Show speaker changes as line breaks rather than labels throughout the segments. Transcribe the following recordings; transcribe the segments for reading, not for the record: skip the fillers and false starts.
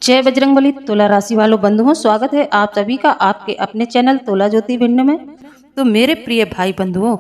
जय बजरंगबली। तुला राशि वालों बंधुओं, स्वागत है आप सभी का आपके अपने चैनल तुला ज्योति भिंड में। तो मेरे प्रिय भाई बंधुओं,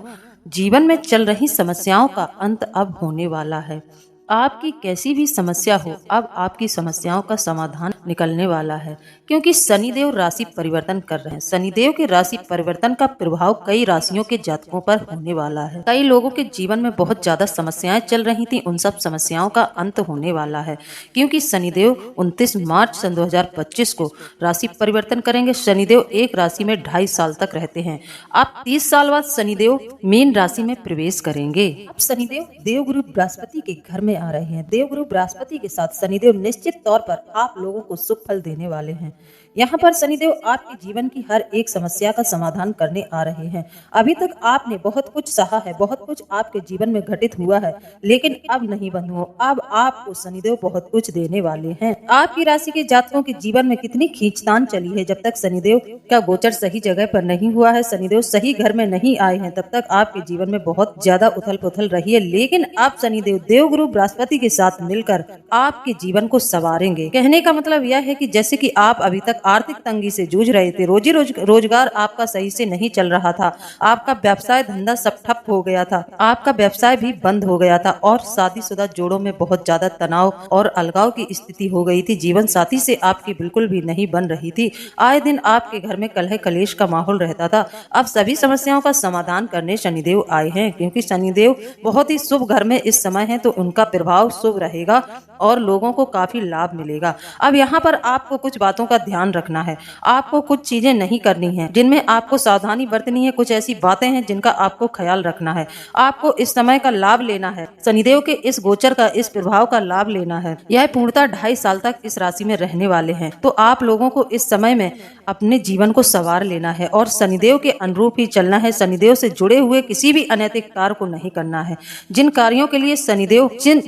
जीवन में चल रही समस्याओं का अंत अब होने वाला है। आपकी कैसी भी समस्या हो, अब आपकी समस्याओं का समाधान निकलने वाला है, क्योंकि शनिदेव राशि परिवर्तन कर रहे हैं। शनिदेव के राशि परिवर्तन का प्रभाव कई राशियों के जातकों पर होने वाला है। कई लोगों के जीवन में बहुत ज्यादा समस्याएं चल रही थी, उन सब समस्याओं का अंत होने वाला है, क्योंकि शनिदेव 29 मार्च सन 2025 को राशि परिवर्तन करेंगे। शनिदेव एक राशि में 2.5 साल तक रहते हैं। अब 30 साल बाद शनिदेव मीन राशि में प्रवेश करेंगे। अब शनिदेव देवगुरु बृहस्पति के घर में आ रहे हैं। देवगुरु बृहस्पति के साथ शनिदेव निश्चित तौर पर आप लोगों को शुभ फल देने वाले हैं। यहाँ पर शनिदेव आपके जीवन की हर एक समस्या का समाधान करने आ रहे हैं। अभी तक आपने बहुत कुछ सहा है, बहुत कुछ आपके जीवन में घटित हुआ है, लेकिन अब नहीं बंधुओं, अब आपको शनिदेव बहुत कुछ देने वाले हैं। आपकी राशि के जातकों के जीवन में कितनी खींचतान चली है, जब तक शनिदेव का गोचर सही जगह पर नहीं हुआ है, शनिदेव सही घर में नहीं आए हैं, तब तक आपके जीवन में बहुत ज्यादा उथल पुथल रही है। लेकिन अब शनिदेव देवगुरु बृहस्पति के साथ मिलकर आपके जीवन को संवारेंगे। कहने का मतलब यह है कि जैसे कि आप अभी तक आर्थिक तंगी से जूझ रहे थे, रोजगार आपका सही से नहीं चल रहा था, आपका व्यवसाय धंधा सब ठप हो गया था, आपका व्यवसाय भी बंद हो गया था, और शादीशुदा जोड़ों में बहुत ज्यादा तनाव और अलगाव की स्थिति हो गई थी। जीवन साथी से आपकी बिल्कुल भी नहीं बन रही थी। आए दिन आपके घर में कलह कलेश का माहौल रहता था। अब सभी समस्याओं का समाधान करने शनिदेव आए हैं, क्योंकि शनिदेव बहुत ही शुभ घर में इस समय है, तो उनका प्रभाव शुभ रहेगा और लोगों को काफी लाभ मिलेगा। अब यहाँ पर आपको कुछ बातों का ध्यान रखना है। आपको कुछ चीजें नहीं करनी है, जिनमें आपको सावधानी बरतनी है। कुछ ऐसी बातें हैं जिनका आपको ख्याल रखना है। आपको इस समय का लाभ लेना है, शनिदेव के इस गोचर का, इस प्रभाव का लाभ लेना है। यह पूर्णतः 2.5 साल तक इस राशि में रहने वाले हैं, तो आप लोगों को इस समय में अपने जीवन को संवार लेना है और शनिदेव के अनुरूप ही चलना है। शनिदेव से जुड़े हुए किसी भी अनैतिक कार्य को नहीं करना है। जिन कार्यों के लिए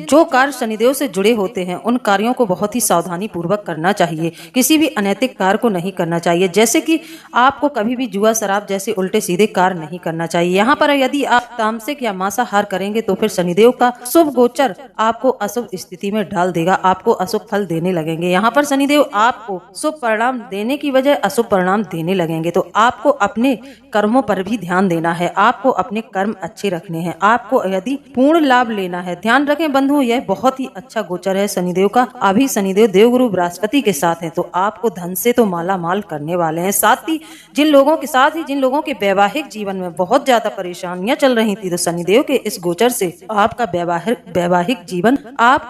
जो कार्य शनिदेव से जुड़े होते हैं, उन कार्यों को बहुत ही सावधानी पूर्वक करना चाहिए। किसी भी अनैतिक कार्य को नहीं करना चाहिए, जैसे कि आपको कभी भी जुआ शराब जैसे उल्टे सीधे कार्य नहीं करना चाहिए। यहाँ पर यदि आप तामसिक या मांसाहार करेंगे तो फिर शनिदेव का शुभ गोचर आपको अशुभ स्थिति में डाल देगा, आपको अशुभ फल देने लगेंगे। यहाँ पर शनिदेव आपको शुभ परिणाम देने की बजाय अशुभ परिणाम देने लगेंगे, तो आपको अपने कर्मों पर भी ध्यान देना है। आपको अपने कर्म अच्छे रखने हैं, आपको यदि पूर्ण लाभ लेना है। ध्यान रखें बंधुओं, यह बहुत ही अच्छा गोचर है शनिदेव का। अभी शनिदेव देवगुरु बृहस्पति के साथ है, तो आपको धन से तो माला माल करने वाले हैं। साथ ही जिन लोगों के वैवाहिक जीवन में बहुत ज्यादा परेशानियां चल रही थी, तो शनिदेव के इस गोचर से आपका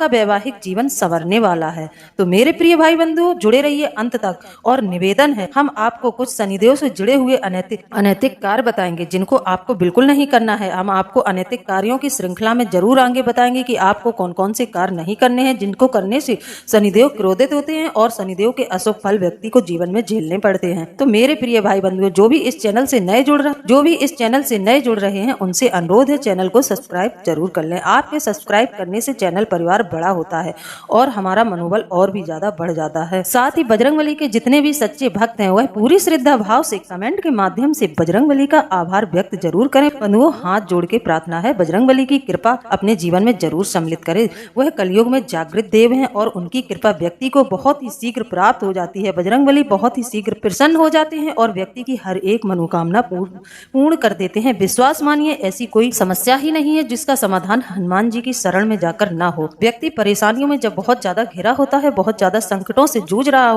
वैवाहिक जीवन संवरने वाला है। तो मेरे प्रिय भाई बंधु, जुड़े रहिए अंत तक। और निवेदन है, हम आपको कुछ शनिदेव से जुड़े हुए अनैतिक कार्य बताएंगे जिनको आपको बिल्कुल नहीं करना है। हम आपको अनैतिक कार्यों की श्रृंखला में जरूर आगे बताएंगे कि आपको कौन कौन से कार्य नहीं करने हैं, जिनको करने से शनिदेव क्रोधित होते हैं और शनिदेव के अशुभ फल व्यक्ति को जीवन में झेलने पड़ते हैं। तो मेरे प्रिय भाई बंधुओं, जो भी इस चैनल से नए जुड़ रहे हैं, उनसे अनुरोध है चैनल को सब्सक्राइब जरूर कर लें। आपके सब्सक्राइब करने से चैनल परिवार बड़ा होता है और हमारा मनोबल और भी ज्यादा बढ़ जाता है। साथ ही बजरंगबली के जितने भी सच्चे भक्त हैं, वह पूरी श्रद्धा भाव से कमेंट के माध्यम से बजरंगबली का आभार व्यक्त जरूर करें। बंधुओं, हाथ जोड़ के प्रार्थना है, बजरंगबली की कृपा अपने जीवन में जरूर सम्मिलित करें। वह कलयुग में जागृत देव हैं और उनकी कृपा व्यक्ति को बहुत ही शीघ्र प्राप्त हो जाती है। बजरंगबली बहुत ही शीघ्र प्रसन्न हो जाते हैं और व्यक्ति की हर एक मनोकामना पूर्ण कर देते हैं। विश्वास मानिए, ऐसी कोई समस्या ही नहीं है जिसका समाधान हनुमान जी की शरण में जाकर ना हो। व्यक्ति परेशानियों में जब बहुत ज्यादा घिरा होता है, बहुत ज्यादा संकटों से जूझ रहा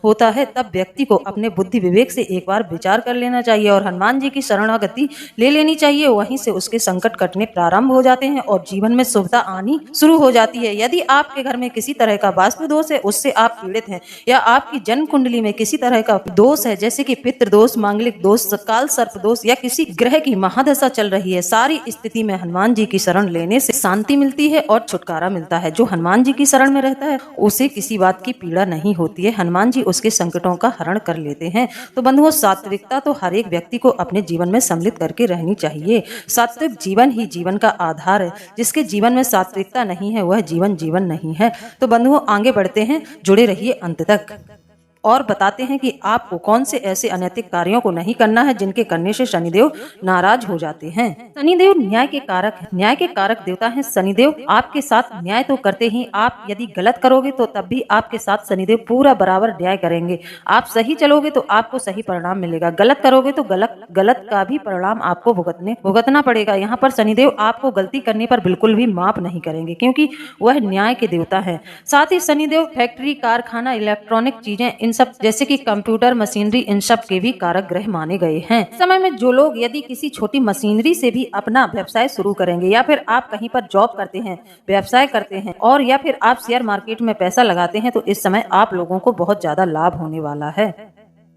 होता है, तब व्यक्ति को अपने बुद्धि विवेक से एक बार विचार कर लेना चाहिए और हनुमान जी की शरणागति ले लेनी चाहिए। वहीं से उसके संकट कटने प्रारंभ हो जाते हैं और जीवन में शुभता आनी शुरू हो जाती है। यदि आपके घर में किसी तरह का वास्तु दोष है, उससे आप पीड़ित हैं, या आपकी जन्म कुंडली में किसी तरह का दोष है, जैसे कि पितृ दोष, मांगलिक दोष, काल सर्प दोष, या किसी ग्रह की महादशा चल रही है, सारी स्थिति में हनुमान जी की शरण लेने से शांति मिलती है और छुटकारा मिलता है। जो हनुमान जी की शरण में रहता है, उसे किसी बात की पीड़ा नहीं होती है। हनुमान जी उसके संकटों का हरण कर लेते हैं। तो बंधुओं, सात्विकता तो हर एक व्यक्ति को अपने जीवन में सम्मिलित करके रहनी चाहिए। सात्विक जीवन ही जीवन का आधार है। जिसके जीवन में सात्विकता नहीं है, वह जीवन नहीं है। तो बंधुओं, आगे बढ़ते हैं, जुड़े रहिए अंत तक। और बताते हैं कि आपको कौन से ऐसे अनैतिक कार्यों को नहीं करना है जिनके करने से शनिदेव नाराज हो जाते हैं। शनिदेव न्याय के कारक है, न्याय के कारक देवता हैं शनिदेव। आपके साथ न्याय तो करते ही, आप यदि गलत करोगे तो तब भी आपके साथ शनिदेव पूरा बराबर न्याय करेंगे। आप सही चलोगे तो आपको सही परिणाम मिलेगा, गलत करोगे तो गलत का भी परिणाम आपको भुगतना पड़ेगा। यहाँ पर शनिदेव आपको गलती करने पर बिल्कुल भी माफ नहीं करेंगे, क्योंकि वह न्याय के देवता है। साथ ही शनिदेव फैक्ट्री, कारखाना, इलेक्ट्रॉनिक चीजें, इन सब जैसे कि कंप्यूटर, मशीनरी, इन सब के भी कारक ग्रह माने गए हैं। समय में जो लोग यदि किसी छोटी मशीनरी से भी अपना व्यवसाय शुरू करेंगे, या फिर आप कहीं पर जॉब करते हैं, व्यवसाय करते हैं, और या फिर आप शेयर मार्केट में पैसा लगाते हैं, तो इस समय आप लोगों को बहुत ज्यादा लाभ होने वाला है।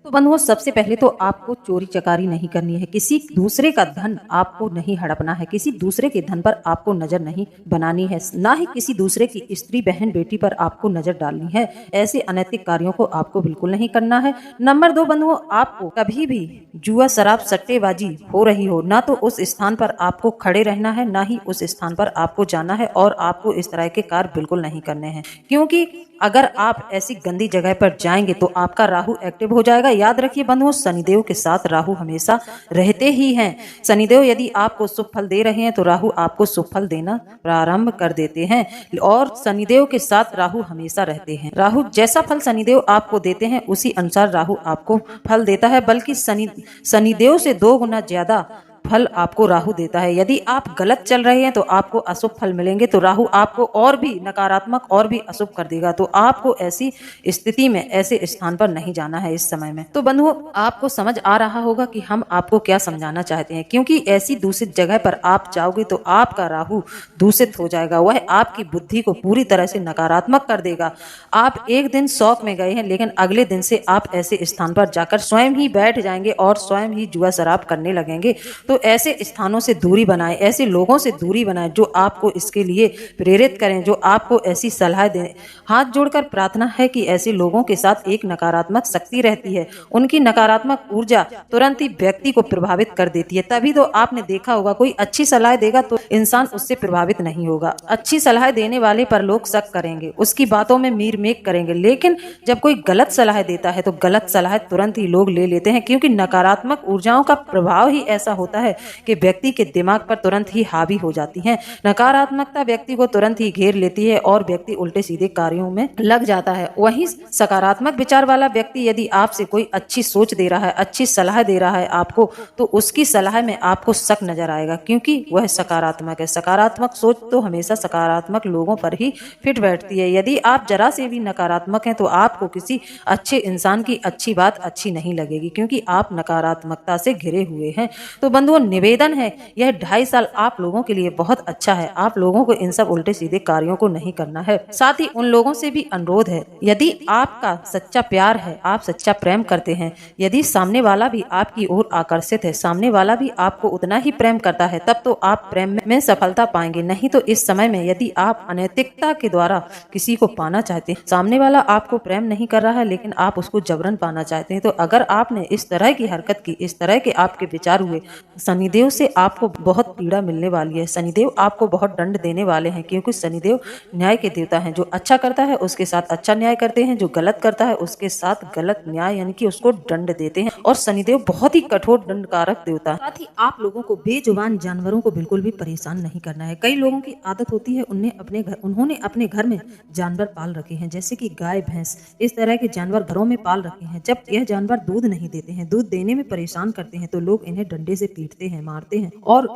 तो बंधुओं, सबसे पहले तो आपको चोरी चकारी नहीं करनी है, किसी दूसरे का धन आपको नहीं हड़पना है, किसी दूसरे के धन पर आपको नजर नहीं बनानी है, ना ही किसी दूसरे की स्त्री, बहन, बेटी पर आपको नजर डालनी है। ऐसे अनैतिक कार्यों को आपको बिल्कुल नहीं करना है। नंबर 2 बंधुओं, आपको कभी भी जुआ, शराब, सट्टेबाजी हो रही हो, ना तो उस स्थान पर आपको खड़े रहना है, ना ही उस स्थान पर आपको जाना है, और आपको इस तरह के कार्य बिल्कुल नहीं करने हैं, क्योंकि अगर आप ऐसी गंदी जगह पर जाएंगे तो आपका राहु एक्टिव हो जाएगा। याद रखिए बंधुओं, शनिदेव के साथ राहु हमेशा रहते ही हैं। शनिदेव यदि आपको शुभ फल दे रहे हैं तो राहु आपको शुभ फल देना प्रारंभ कर देते हैं, और शनिदेव के साथ राहु हमेशा रहते हैं। राहु जैसा फल शनिदेव आपको देते हैं उसी अनुसार राहु आपको फल देता है, बल्कि शनिदेव से 2 गुना ज्यादा फल आपको राहु देता है। यदि आप गलत चल रहे हैं तो आपको अशुभ फल मिलेंगे, तो राहु आपको और भी नकारात्मक और भी अशुभ कर देगा। तो आपको ऐसी स्थिति में, ऐसे स्थान पर नहीं जाना है इस समय में। तो बंधुओं, आपको समझ आ रहा होगा कि हम आपको क्या समझाना चाहते हैं, क्योंकि ऐसी दूषित जगह पर आप जाओगे तो आपका राहु दूषित हो जाएगा, वह आपकी बुद्धि को पूरी तरह से नकारात्मक कर देगा। आप एक दिन शौक में गए हैं, लेकिन अगले दिन से आप ऐसे स्थान पर जाकर स्वयं ही बैठ जाएंगे और स्वयं ही जुआ शराब करने लगेंगे। तो ऐसे स्थानों से दूरी बनाएं, ऐसे लोगों से दूरी बनाएं जो आपको इसके लिए प्रेरित करें, जो आपको ऐसी सलाह दें। हाथ जोड़कर प्रार्थना है कि ऐसे लोगों के साथ एक नकारात्मक शक्ति रहती है, उनकी नकारात्मक ऊर्जा तुरंत ही व्यक्ति को प्रभावित कर देती है। तभी तो आपने देखा होगा, कोई अच्छी सलाह देगा तो इंसान उससे प्रभावित नहीं होगा। अच्छी सलाह देने वाले पर लोग शक करेंगे, उसकी बातों में मीर मेक करेंगे, लेकिन जब कोई गलत सलाह देता है तो गलत सलाह तुरंत ही लोग ले लेते हैं, क्योंकि नकारात्मक ऊर्जाओं का प्रभाव ही ऐसा होता है कि व्यक्ति के दिमाग पर तुरंत ही हावी हो जाती है। नकारात्मकता व्यक्ति को तुरंत ही घेर लेती है और व्यक्ति उल्टे सीधे कार्यों में लग जाता है। वहीं सकारात्मक विचार वाला व्यक्ति यदि आपसे कोई अच्छी सोच दे रहा है, अच्छी सलाह दे रहा है आपको, तो उसकी सलाह में आपको शक नजर आएगा, क्योंकि वह सकारात्मक है। सकारात्मक सोच तो हमेशा सकारात्मक लोगों पर ही फिट बैठती है। यदि आप जरा से भी नकारात्मक हैं तो आपको किसी अच्छे इंसान की अच्छी बात अच्छी नहीं लगेगी, क्योंकि आप नकारात्मकता से घिरे हुए हैं। तो बंधुओं, निवेदन है, यह 2.5 साल आप लोगों के लिए बहुत अच्छा है। आप लोगों को इन सब उल्टे सीधे कार्यों को नहीं करना है। साथ ही उन लोगों से भी अनुरोध है, यदि आपका सच्चा प्यार है, आप सच्चा प्रेम करते हैं, यदि सामने वाला भी आपकी ओर आकर्षित है, सामने वाला भी आपको उतना ही प्रेम करता है, तब तो आप प्रेम में सफलता पाएंगे। नहीं तो इस समय में यदि आप अनैतिकता के द्वारा किसी को पाना चाहते हैं, सामने वाला आपको प्रेम नहीं कर रहा है लेकिन आप उसको जबरन पाना चाहते हैं, तो अगर आपने इस तरह की हरकत की, इस तरह के आपके विचार हुए, शनिदेव से आपको बहुत पीड़ा मिलने वाली है। शनिदेव आपको बहुत दंड देने वाले हैं, क्योंकि शनिदेव न्याय के देवता हैं। जो अच्छा करता है उसके साथ अच्छा न्याय करते हैं, जो गलत करता है उसके साथ गलत न्याय यानी कि उसको दंड देते हैं। और शनिदेव बहुत ही कठोर दंडकारक देवता है। साथ ही आप लोगों को बेजुबान जानवरों को बिल्कुल भी परेशान नहीं करना है। कई लोगों की आदत होती है, उन्होंने अपने घर में जानवर पाल रखे हैं, जैसे कि गाय, भैंस, इस तरह के जानवर घरों में पाल रखे हैं। जब यह जानवर दूध नहीं देते हैं, दूध देने में परेशान करते हैं, तो लोग इन्हें डंडे से पीटते हैं, मारते हैं और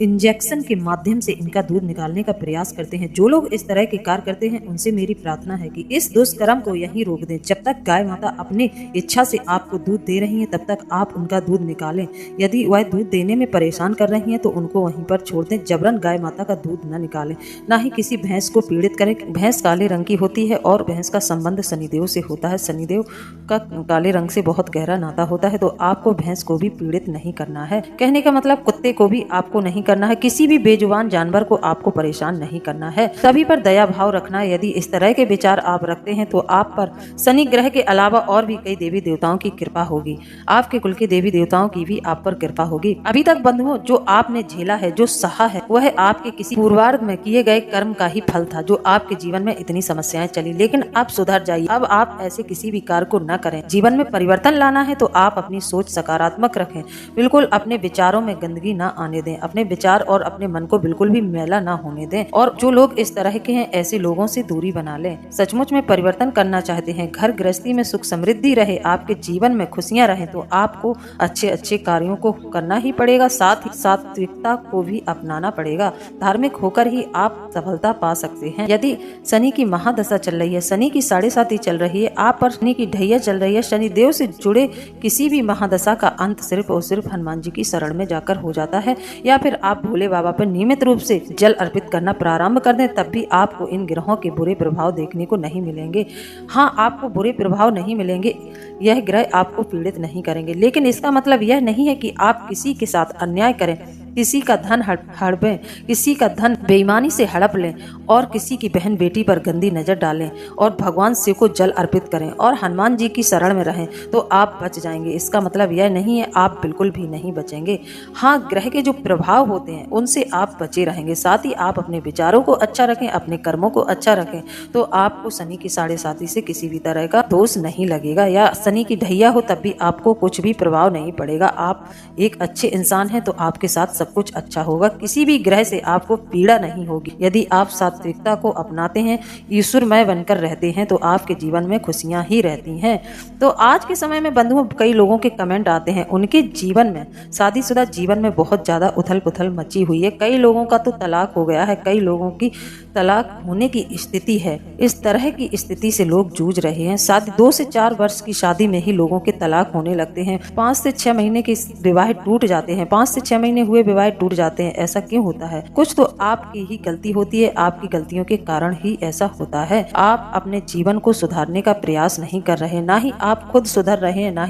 इंजेक्शन के माध्यम से इनका दूध निकालने का प्रयास करते हैं। जो लोग इस तरह के कार्य करते हैं उनसे मेरी प्रार्थना है कि इस दुष्कर्म को यहीं रोक दें। जब तक गाय माता अपने इच्छा से आपको दूध दे रही हैं, तब तक आप उनका दूध निकालें। यदि वह दूध देने में परेशान कर रही हैं तो उनको वहीं पर छोड़ दें। जबरन गाय माता का दूध न निकालें, ना ही किसी भैंस को पीड़ित करें। भैंस काले रंग की होती है और भैंस का संबंध शनिदेव से होता है। शनिदेव का काले रंग से बहुत गहरा नाता होता है, तो आपको भैंस को भी पीड़ित नहीं करना है। कहने का मतलब कुत्ते को भी आपको नहीं करना है, किसी भी बेजुबान जानवर को आपको परेशान नहीं करना है। सभी पर दया भाव रखना है। यदि इस तरह के विचार आप रखते हैं तो आप पर शनि ग्रह के अलावा और भी कई देवी देवताओं की कृपा होगी। आपके कुल के देवी देवताओं की भी आप पर कृपा होगी। अभी तक बंधुओं जो आपने झेला है, जो सहा है, वह आपके किसी पूर्वार्ध में किए गए कर्म का ही फल था, जो आपके जीवन में इतनी समस्याएं चली। लेकिन अब सुधर जाइए। अब आप ऐसे किसी भी कार्य को न करें। जीवन में परिवर्तन लाना है तो आप अपनी सोच सकारात्मक रखें। बिल्कुल अपने विचारों में गंदगी ना आने दें। अपने विचार और अपने मन को बिल्कुल भी मैला ना होने दें। और जो लोग इस तरह के हैं, ऐसे लोगों से दूरी बना लें। सचमुच में परिवर्तन करना चाहते हैं, घर गृहस्थी में सुख समृद्धि रहे, आपके जीवन में खुशियां रहे, तो आपको अच्छे अच्छे कार्यों को करना ही पड़ेगा। साथ ही सात्विकता को भी अपनाना पड़ेगा। धार्मिक होकर ही आप सफलता पा सकते हैं। यदि शनि की महादशा चल रही है, शनि की 7.5 चल रही है, आप पर शनि की ढैया चल रही है, शनि देव से जुड़े किसी भी महादशा का अंत सिर्फ और सिर्फ हनुमान जी की शरण में जाकर हो जाता है। या फिर आप भोले बाबा पर नियमित रूप से जल अर्पित करना प्रारंभ कर दें, तब भी आपको इन ग्रहों के बुरे प्रभाव देखने को नहीं मिलेंगे। हाँ, आपको बुरे प्रभाव नहीं मिलेंगे, यह ग्रह आपको पीड़ित नहीं करेंगे, लेकिन इसका मतलब यह नहीं है कि आप किसी के साथ अन्याय करें, किसी का धन हड़पें, किसी का धन बेईमानी से हड़प लें और किसी की बहन बेटी पर गंदी नजर डालें और भगवान शिव को जल अर्पित करें और हनुमान जी की शरण में रहें, तो आप बच जाएंगे। इसका मतलब यह नहीं है आप बिल्कुल भी नहीं बचेंगे। हाँ, ग्रह के जो प्रभाव होते हैं उनसे आप बचे रहेंगे। साथ ही आप अपने विचारों को अच्छा रखें, अपने कर्मों को अच्छा रखें, तो आपको शनि की 7.5 से किसी भी तरह का दोष नहीं लगेगा। या शनि की ढैया हो तब भी आपको कुछ भी प्रभाव नहीं पड़ेगा। आप एक अच्छे इंसान हैं तो आपके साथ सब कुछ अच्छा होगा। किसी भी ग्रह से आपको पीड़ा नहीं होगी। यदि आप सात्विकता को अपनाते हैं, ईश्वरमय बनकर रहते हैं, तो आपके जीवन में खुशियां ही रहती हैं। तो आज के समय में बंधुओं कई लोगों के कमेंट आते हैं, उनके जीवन में, शादीशुदा जीवन में बहुत ज्यादा उथल पुथल मची हुई है। कई लोगों का तो तलाक हो गया है, कई लोगों की तलाक होने की स्थिति है। इस तरह की स्थिति से लोग जूझ रहे हैं। शादी 2 से 4 वर्ष की शादी में ही लोगों के तलाक होने लगते हैं। 5 से 6 महीने के विवाह टूट जाते हैं। 5 से 6 महीने हुए विवाह टूट जाते हैं। ऐसा क्यों होता है? कुछ तो आपकी ही गलती होती है। आपकी गलतियों के कारण ही ऐसा होता है। आप अपने जीवन को सुधारने का प्रयास नहीं कर रहे, ना ही आप खुद सुधर रहे हैं, ना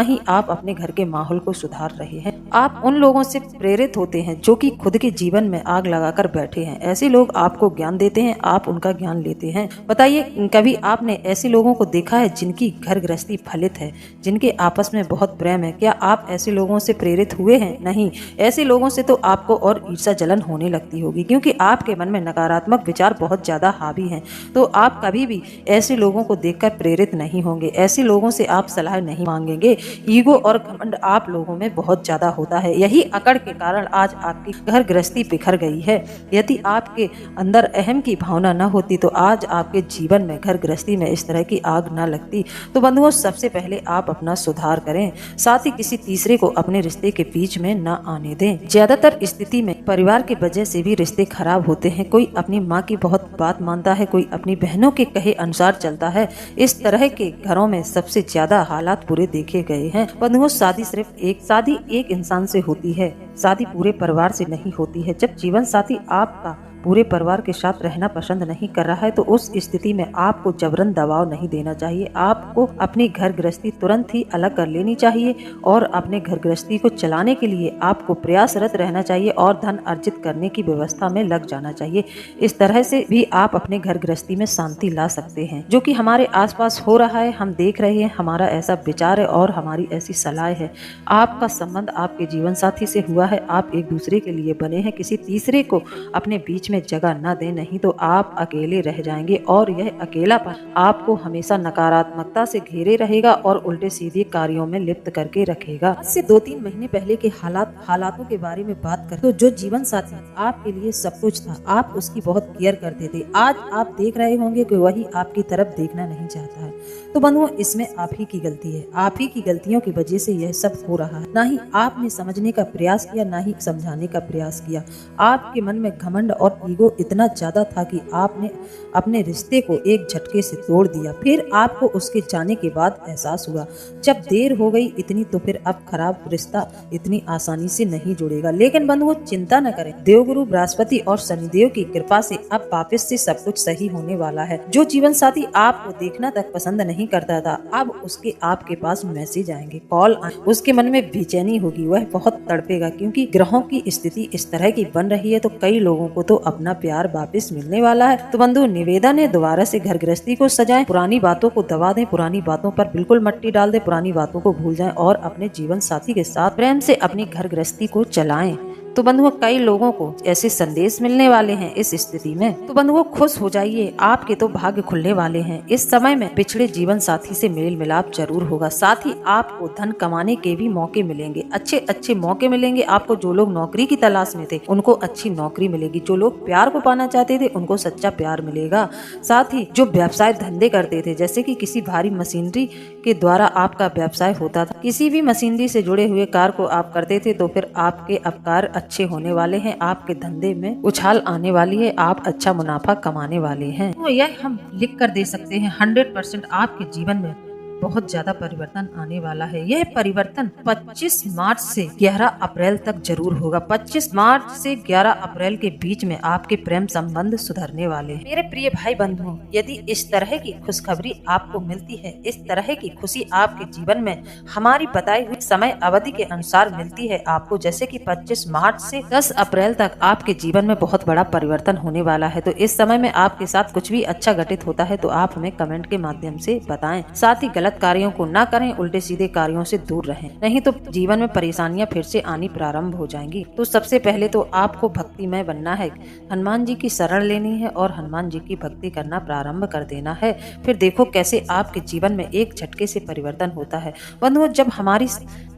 ही आप अपने घर के माहौल को सुधार रहे हैं। आप उन लोगों से प्रेरित होते हैं जो कि खुद के जीवन में आग लगाकर बैठे हैं। ऐसे लोग आपको ज्ञान देते हैं, आप उनका ज्ञान लेते हैं। बताइए, कभी आपने ऐसे लोगों को देखा है जिनकी घर गृहस्थी फलित है, जिनके आपस में बहुत प्रेम है? क्या आप ऐसे लोगों से प्रेरित हुए हैं? नहीं। ऐसे लोगों से तो आपको और ईर्ष्या जलन होने लगती होगी, क्योंकि आपके मन में नकारात्मक विचार बहुत ज्यादा हावी हैं। तो आप कभी भी ऐसे लोगों को देखकर प्रेरित नहीं होंगे। ऐसे लोगों से आप सलाह नहीं मांगेंगे। ईगो और घमंड आप लोगों में बहुत ज्यादा होता है। यही अकड़ के कारण आज आपकी घर गृहस्थी बिखर गई है। यदि आपके अंदर अहम की भावना न होती तो आज आपके जीवन में, घर गृहस्थी में इस तरह की आग न लगती। तो बंधुओं, सबसे पहले आप अपना सुधार करें, साथ ही किसी तीसरे को अपने रिश्ते के बीच में न आने दें। ज्यादातर स्थिति में परिवार की वजह से भी रिश्ते खराब होते हैं। कोई अपनी माँ की बहुत बात मानता है, कोई अपनी बहनों के कहे अनुसार चलता है। इस तरह के घरों में सबसे ज्यादा हालात बुरे देखे गए हैं। बंधुओं, शादी एक इंसान से होती है, शादी पूरे परिवार से नहीं होती है। जब जीवन साथी आपका पूरे परिवार के साथ रहना पसंद नहीं कर रहा है तो उस स्थिति में आपको जबरन दबाव नहीं देना चाहिए। आपको अपनी घर गृहस्थी तुरंत ही अलग कर लेनी चाहिए और अपने घर गृहस्थी को चलाने के लिए आपको प्रयासरत रहना चाहिए और धन अर्जित करने की व्यवस्था में लग जाना चाहिए। इस तरह से भी आप अपने घर गृहस्थी में शांति ला सकते हैं, जो कि हमारे आसपास हो रहा है। हम देख रहे हैं, हमारा ऐसा विचार है और हमारी ऐसी सलाह है। आपका संबंध आपके जीवन साथी से हुआ है, आप एक दूसरे के लिए बने हैं। किसी तीसरे को अपने बीच में जगह न दें, नहीं तो आप अकेले रह जाएंगे और यह अकेलापन आपको हमेशा नकारात्मकता से घेरे रहेगा और उल्टे सीधे कार्यों में लिप्त करके रखेगा। आज से 2-3 महीने पहले के हालातों के बारे में बात करें तो जो जीवन साथी आपके लिए सब कुछ था, आप उसकी बहुत केयर करते थे, आज आप देख रहे होंगे कि वही आपकी तरफ देखना नहीं चाहता है। तो बंधुओं, इसमें आप ही की गलती है। आप ही की गलतियों की वजह से यह सब हो रहा है। ना ही आपने समझने का प्रयास किया, ना ही समझाने का प्रयास किया। आपके मन में घमंड और और ईगो इतना ज्यादा था कि आपने अपने रिश्ते को एक झटके से तोड़ दिया। फिर आपको उसके जाने के बाद एहसास हुआ जब देर हो गई इतनी, तो फिर अब खराब रिश्ता इतनी आसानी से नहीं जुड़ेगा। लेकिन बंधुओं, चिंता न करें, देवगुरु बृहस्पति और शनिदेव की कृपा से अब वापस से सब कुछ सही होने वाला है। जो जीवन साथी आपको देखना तक पसंद नहीं करता था, अब उसके आपके पास मैसेज आएंगे, कॉल आएंगे, उसके मन में बेचैनी होगी, वह बहुत तड़पेगा, क्योंकि ग्रहों की स्थिति इस तरह की बन रही है। तो कई लोगों को तो अपना प्यार वापस मिलने वाला है। तो बंधु, निवेदन है, दोबारा से घर गृहस्थी को सजाएं, पुरानी बातों को दबा दें, पुरानी बातों पर बिल्कुल मट्टी डाल दें, पुरानी बातों को भूल जाएं और अपने जीवन साथी के साथ प्रेम से अपनी घर गृहस्थी को चलाएं। तो बंधुओं, कई लोगों को ऐसे संदेश मिलने वाले हैं इस स्थिति में। तो बंधुओं, खुश हो जाइए, आपके तो भाग्य खुलने वाले हैं। इस समय में पिछड़े जीवन साथी से मेल मिलाप जरूर होगा। साथ ही आपको धन कमाने के भी मौके मिलेंगे, अच्छे अच्छे मौके मिलेंगे आपको। जो लोग नौकरी की तलाश में थे उनको अच्छी नौकरी मिलेगी, जो लोग प्यार को पाना चाहते थे उनको सच्चा प्यार मिलेगा। साथ ही जो व्यवसाय धंधे करते थे, जैसे कि किसी भारी मशीनरी के द्वारा आपका व्यवसाय होता था, किसी भी मशीनरी से जुड़े हुए कार्य को आप करते थे, तो फिर आपके अब कार्य अच्छे होने वाले हैं, आपके धंधे में उछाल आने वाली है, आप अच्छा मुनाफा कमाने वाले हैं। तो यह हम लिख कर दे सकते हैं 100% आपके जीवन में बहुत ज्यादा परिवर्तन आने वाला है। यह परिवर्तन 25 मार्च से 11 अप्रैल तक जरूर होगा। 25 मार्च से 11 अप्रैल के बीच में आपके प्रेम संबंध सुधरने वाले हैं। मेरे प्रिय भाई बंधुओं, यदि इस तरह की खुशखबरी आपको मिलती है, इस तरह की खुशी आपके जीवन में हमारी बताई हुई समय अवधि के अनुसार मिलती है आपको, जैसे कि 25 मार्च से 10 अप्रैल तक आपके जीवन में बहुत बड़ा परिवर्तन होने वाला है, तो इस समय में आपके साथ कुछ भी अच्छा घटित होता है तो आप हमें कमेंट के माध्यम से बताएं। साथ ही गलत कार्यों को ना करें, उल्टे सीधे कार्यों से दूर रहें, नहीं तो जीवन में परेशानियां फिर से आनी प्रारंभ हो जाएंगी। तो सबसे पहले तो आपको भक्तिमय बनना है, हनुमान जी की शरण लेनी है और हनुमान जी की भक्ति करना प्रारंभ कर देना है। फिर देखो कैसे आपके जीवन में एक झटके से परिवर्तन होता है। बंधुओं, जब हमारी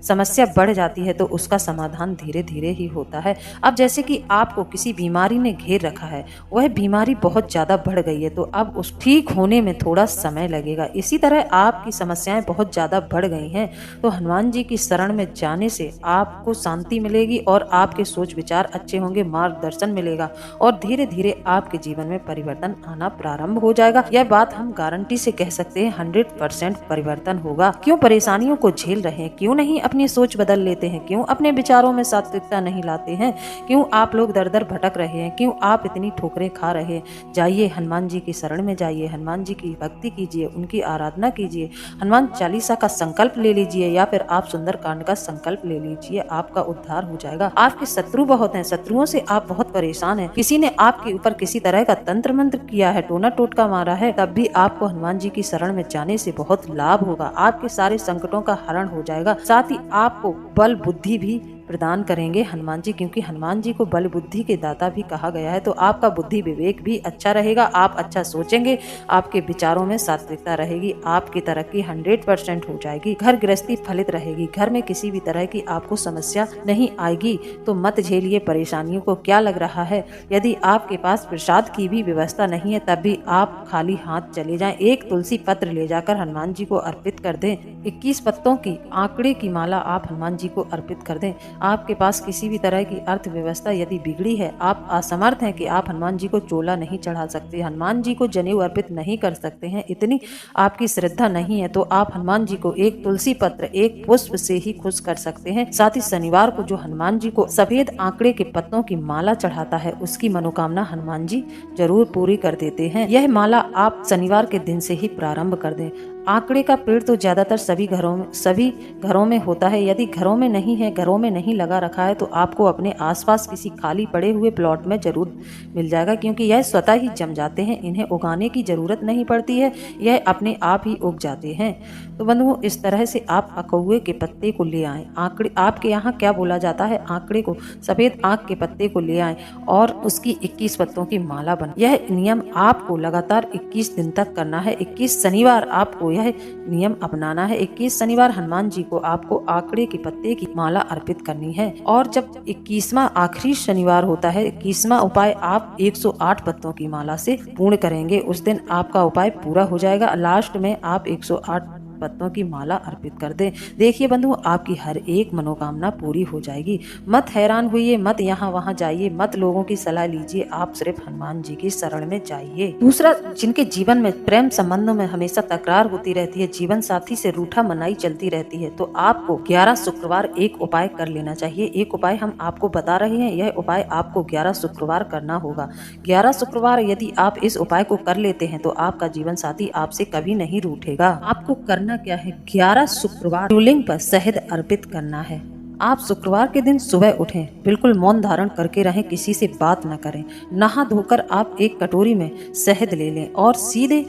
समस्या बढ़ जाती है तो उसका समाधान धीरे धीरे ही होता है। अब जैसे कि आपको किसी बीमारी ने घेर रखा है, वह बीमारी बहुत ज्यादा बढ़ गई है, तो अब उस ठीक होने में थोड़ा समय लगेगा। इसी तरह आपकी समस्याएं बहुत ज्यादा बढ़ गई हैं, तो हनुमान जी की शरण में जाने से आपको शांति मिलेगी और आपके सोच विचार अच्छे होंगे, मार्गदर्शन मिलेगा और धीरे धीरे आपके जीवन में परिवर्तन आना प्रारंभ हो जाएगा। यह बात हम गारंटी से कह सकते हैं, 100% परिवर्तन होगा। क्यों परेशानियों को झेल रहे हैं, क्यों नहीं अपनी सोच बदल लेते हैं, क्यों अपने विचारों में सात्विकता नहीं लाते हैं, क्यों आप लोग दर दर भटक रहे हैं, क्यों आप इतनी ठोकरें खा रहे हैं। जाइए हनुमान जी की शरण में जाइए, हनुमान जी की भक्ति कीजिए, उनकी आराधना कीजिए, हनुमान चालीसा का संकल्प ले लीजिए या फिर आप सुंदर कांड का संकल्प ले लीजिए, आपका उद्धार हो जाएगा। आपके शत्रु बहुत हैं, शत्रुओं से आप बहुत परेशान हैं, किसी ने आपके ऊपर किसी तरह का तंत्र मंत्र किया है, टोना टोटका मारा है, तब भी आपको हनुमान जी की शरण में जाने से बहुत लाभ होगा। आपके सारे संकटों का हरण हो जाएगा। साथ ही आपको बल बुद्धि भी प्रदान करेंगे हनुमान जी, क्योंकि हनुमान जी को बल बुद्धि के दाता भी कहा गया है। तो आपका बुद्धि विवेक भी अच्छा रहेगा, आप अच्छा सोचेंगे, आपके विचारों में सात्विकता रहेगी, आपकी तरक्की 100% हो जाएगी, घर गृहस्थी फलित रहेगी, घर में किसी भी तरह की आपको समस्या नहीं आएगी। तो मत झेलिए परेशानियों को। क्या लग रहा है, यदि आपके पास प्रसाद की भी व्यवस्था नहीं है तब भी आप खाली हाथ चले जाएं, एक तुलसी पत्र ले जाकर हनुमान जी को अर्पित कर दें, 21 पत्तों की आंकड़े की माला आप हनुमान जी को अर्पित कर दें। आपके पास किसी भी तरह की अर्थव्यवस्था यदि बिगड़ी है, आप असमर्थ हैं कि आप हनुमान जी को चोला नहीं चढ़ा सकते, हनुमान जी को जनेऊ अर्पित नहीं कर सकते हैं, इतनी आपकी श्रद्धा नहीं है, तो आप हनुमान जी को एक तुलसी पत्र, एक पुष्प से ही खुश कर सकते हैं। साथ ही शनिवार को जो हनुमान जी को सफेद आंकड़े के पत्तों की माला चढ़ाता है, उसकी मनोकामना हनुमान जी जरूर पूरी कर देते हैं। यह माला आप शनिवार के दिन से ही प्रारंभ कर दें। आंकड़े का पेड़ तो ज्यादातर सभी घरों में होता है। यदि घरों में नहीं है, घरों में नहीं लगा रखा है, तो आपको अपने आसपास किसी खाली पड़े हुए प्लॉट में जरूर मिल जाएगा, क्योंकि यह स्वतः ही जम जाते हैं, इन्हें उगाने की जरूरत नहीं पड़ती है, यह अपने आप ही उग जाते हैं। तो बंधुओं, इस तरह से आप अकौए के पत्ते को ले आएं। आंकड़े आपके यहाँ क्या बोला जाता है, आंकड़े को, सफेद आंख के पत्ते को ले आएं और उसकी 21 पत्तों की माला बना। यह नियम आपको लगातार 21 दिन तक करना है। 21 शनिवार आपको यह नियम अपनाना है। 21 शनिवार हनुमान जी को आपको आंकड़े के पत्ते की माला अर्पित करनी है। और जब 21वां आखिरी शनिवार होता है, 21वां उपाय आप 108 पत्तों की माला से पूर्ण करेंगे। उस दिन आपका उपाय पूरा हो जाएगा। लास्ट में आप 108 पत्तों की माला अर्पित कर दें। देखिए बंधुओं, आपकी हर एक मनोकामना पूरी हो जाएगी। मत हैरान होइए, मत यहाँ वहाँ जाइए, मत लोगों की सलाह लीजिए, आप सिर्फ हनुमान जी की शरण में जाइए। दूसरा, जिनके जीवन में प्रेम संबंधों में हमेशा तकरार होती रहती है, जीवन साथी से रूठा मनाई चलती रहती है, तो आपको 11 शुक्रवार एक उपाय कर लेना चाहिए। एक उपाय हम आपको बता रहे हैं, यह उपाय आपको 11 शुक्रवार करना होगा। 11 शुक्रवार यदि आप इस उपाय को कर लेते हैं तो आपका जीवन साथी आपसे कभी नहीं रूठेगा। आपको करना क्या है, 11 शुक्रवार शिवलिंग पर शहद अर्पित करना है। आप शुक्रवार के दिन सुबह उठें, बिल्कुल मौन धारण करके रहें, किसी से बात न करें। नहा धोकर आप एक कटोरी में शहद ले लें और सीधे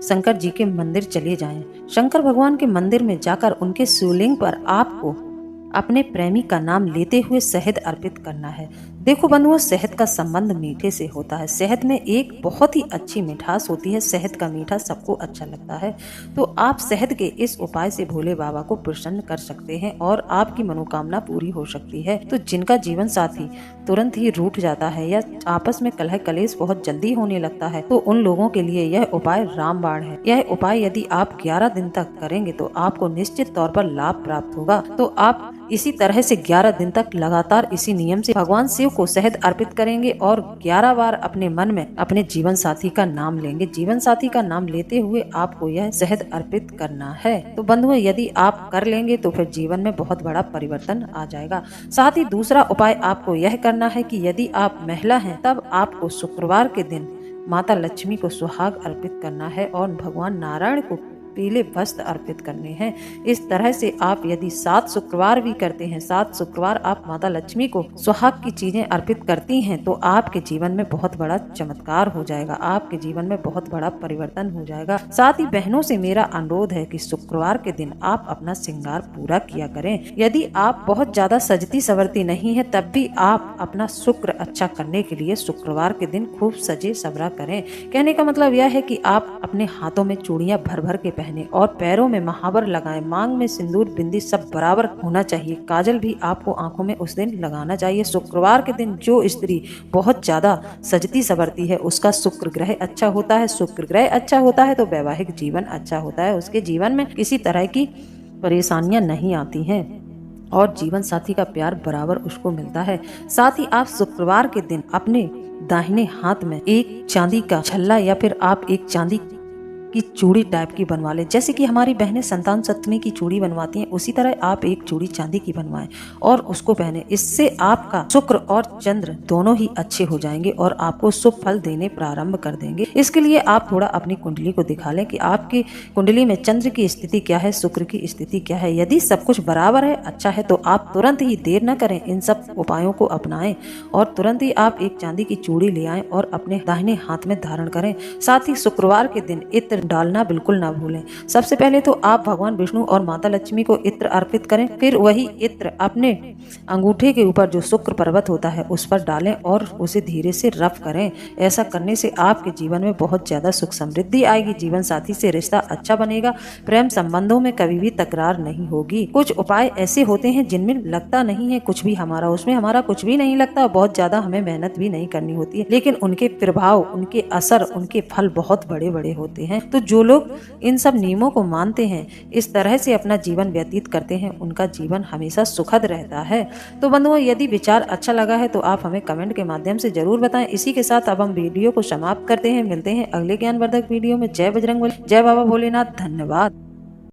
शंकर जी के मंदिर चले जाएं। शंकर भगवान के मंदिर में जाकर उनके शिवलिंग पर आपको अपने प्रेमी का नाम लेते हुए शहद अर्पित करना है। देखो बंधुओं, शहद का संबंध मीठे से होता है। शहद में एक बहुत ही अच्छी मिठास होती है। शहद का मीठा सबको अच्छा लगता है। तो आप शहद के इस उपाय से भोले बाबा को प्रसन्न कर सकते हैं और आपकी मनोकामना पूरी हो सकती है। तो जिनका जीवन साथी तुरंत ही रूठ जाता है या आपस में कलह कलेश बहुत जल्दी होने लगता है, तो उन लोगों के लिए यह उपाय रामबाण है। यह उपाय यदि आप 11 दिन तक करेंगे तो आपको निश्चित तौर पर लाभ प्राप्त होगा। तो आप इसी तरह से 11 दिन तक लगातार इसी नियम से भगवान शिव को शहद अर्पित करेंगे और 11 बार अपने मन में अपने जीवन साथी का नाम लेंगे। जीवन साथी का नाम लेते हुए आपको यह शहद अर्पित करना है। तो बंधुओं, यदि आप कर लेंगे तो फिर जीवन में बहुत बड़ा परिवर्तन आ जाएगा। साथ ही दूसरा उपाय आपको यह करना है कि यदि आप महिला हैं तब आपको शुक्रवार के दिन माता लक्ष्मी को सुहाग अर्पित करना है और भगवान नारायण को पीले वस्त्र अर्पित करने हैं। इस तरह से आप यदि 7 शुक्रवार भी करते हैं, 7 शुक्रवार आप माता लक्ष्मी को सुहाग की चीजें अर्पित करती हैं, तो आपके जीवन में बहुत बड़ा चमत्कार हो जाएगा। आपके जीवन में बहुत बड़ा परिवर्तन हो जाएगा। साथ ही बहनों से मेरा अनुरोध है कि शुक्रवार के दिन आप अपना श्रृंगार पूरा किया करें। यदि आप बहुत ज्यादा सजती सवरती नहीं है तब भी आप अपना शुक्र अच्छा करने के लिए शुक्रवार के दिन खूब सजे सवरा करें। कहने का मतलब यह है कि आप अपने हाथों में चूड़ियां भर भर के पहने और पैरों में महावर लगाएं। मांग में सिंदूर बिंदी सब बराबर होना चाहिए। काजल भी आपको आंखों में उस दिन लगाना चाहिए। शुक्रवार के दिन जो स्त्री बहुत ज्यादा सजती सवरती है उसका शुक्र ग्रह अच्छा होता है। शुक्र ग्रह अच्छा होता है तो वैवाहिक जीवन अच्छा होता है। उसके जीवन में किसी तरह की परेशानियां नहीं आती हैं और जीवन साथी का प्यार बराबर उसको मिलता है। साथ ही आप शुक्रवार के दिन अपने दाहिने हाथ में एक चांदी का छल्ला या फिर आप एक चांदी की चूड़ी टाइप की बनवा लें। जैसे कि हमारी बहनें संतान सप्तमी की चूड़ी बनवाती हैं, उसी तरह आप एक चूड़ी चांदी की बनवाएं और उसको पहने। इससे आपका शुक्र और चंद्र दोनों ही अच्छे हो जाएंगे और आपको शुभ फल देने प्रारंभ कर देंगे। इसके लिए आप थोड़ा अपनी कुंडली को दिखा लें कि आपकी कुंडली में चंद्र की स्थिति क्या है, शुक्र की स्थिति क्या है। यदि सब कुछ बराबर है, अच्छा है, तो आप तुरंत ही देर न करें, इन सब उपायों को अपनाएं और तुरंत ही आप एक चांदी की चूड़ी ले आएं और अपने दाहिने हाथ में धारण करें। साथ ही शुक्रवार के दिन इत्र डालना बिल्कुल ना भूलें। सबसे पहले तो आप भगवान विष्णु और माता लक्ष्मी को इत्र अर्पित करें, फिर वही इत्र अपने अंगूठे के ऊपर जो शुक्र पर्वत होता है उस पर डालें और उसे धीरे से रफ करें। ऐसा करने से आपके जीवन में बहुत ज्यादा सुख समृद्धि आएगी। जीवन साथी से रिश्ता अच्छा बनेगा। प्रेम संबंधों में कभी भी तकरार नहीं होगी। कुछ उपाय ऐसे होते हैं जिनमें लगता नहीं है कुछ भी हमारा, उसमें हमारा कुछ भी नहीं लगता, बहुत ज्यादा हमें मेहनत भी नहीं करनी होती है, लेकिन उनके प्रभाव, उनके असर, उनके फल बहुत बड़े बड़े होते हैं। तो जो लोग इन सब नियमों को मानते हैं, इस तरह से अपना जीवन व्यतीत करते हैं, उनका जीवन हमेशा सुखद रहता है। तो बंधुओं, यदि विचार अच्छा लगा है तो आप हमें कमेंट के माध्यम से जरूर बताएं। इसी के साथ अब हम वीडियो को समाप्त करते हैं। मिलते हैं अगले ज्ञानवर्धक वीडियो में। जय बजरंगबली, जय बाबा भोलेनाथ। धन्यवाद।